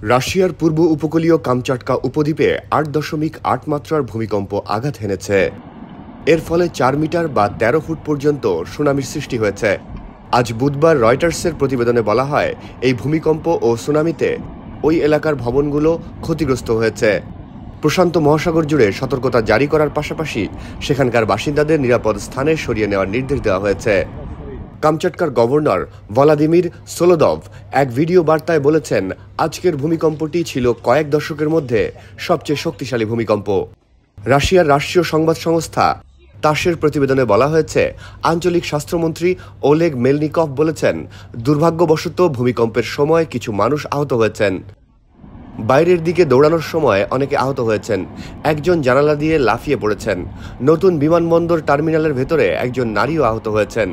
রাশিয়ার পূর্ব উপকূলীয় কামচাটকা উপদ্বীপে ৮.৮ মাত্রার ভূমিকম্প আঘাত হেনেছে। এর ফলে ৪ মিটার বা ১৩ ফুট পর্যন্ত সুনামির সৃষ্টি হয়েছে। আজ বুধবার রয়টার্সের প্রতিবেদনে বলা হয়, এই ভূমিকম্প ও সুনামিতে ওই এলাকার ভবনগুলো ক্ষতিগ্রস্ত হয়েছে। প্রশান্ত মহাসাগর জুড়ে সতর্কতা জারি করার পাশাপাশি সেখানকার বাসিন্দাদের নিরাপদ স্থানে সরিয়ে নেওয়ার নির্দেশ দেওয়া হয়েছে। কামচাটকার গভর্নর ভলাদিমির সোলোদভ এক ভিডিও বার্তায় বলেছেন, আজকের ভূমিকম্পটি ছিল কয়েক দশকের মধ্যে সবচেয়ে শক্তিশালী ভূমিকম্প। রাশিয়ার রাষ্ট্রীয় সংবাদ সংস্থা তাসের প্রতিবেদনে বলা হয়েছে, আঞ্চলিক স্বাস্থ্যমন্ত্রী ওলেগ মেলনিকভ বলেছেন, দুর্ভাগ্যবশত ভূমিকম্পের সময় কিছু মানুষ আহত হয়েছেন। বাইরের দিকে দৌড়ানোর সময় অনেকে আহত হয়েছেন। একজন জানালা দিয়ে লাফিয়ে পড়েছেন। নতুন বিমানবন্দর টার্মিনালের ভেতরে একজন নারীও আহত হয়েছেন।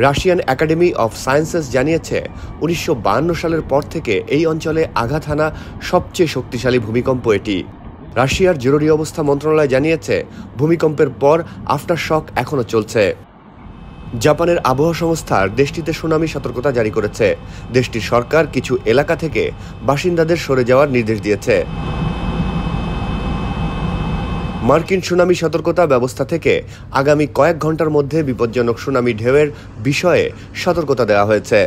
রাশিয়ান একাডেমি অফ সায়েন্সেস জানিয়েছে, ১৯৫২ সালের পর থেকে এই অঞ্চলে আঘাত হানা সবচেয়ে শক্তিশালী ভূমিকম্প এটি। রাশিয়ার জরুরি অবস্থা মন্ত্রণালয় জানিয়েছে, ভূমিকম্পের পর আফটার শক এখনও চলছে। জাপানের আবহাওয়া সংস্থা দেশটিতে সুনামি সতর্কতা জারি করেছে। দেশটির সরকার কিছু এলাকা থেকে বাসিন্দাদের সরে যাওয়ার নির্দেশ দিয়েছে। মার্কিন সুনামি সতর্কতা ব্যবস্থা থেকে আগামী কয়েক ঘন্টার মধ্যে বিপজ্জনক সুনামি ঢেউয়ের বিষয়ে সতর্কতা দেওয়া হয়েছে।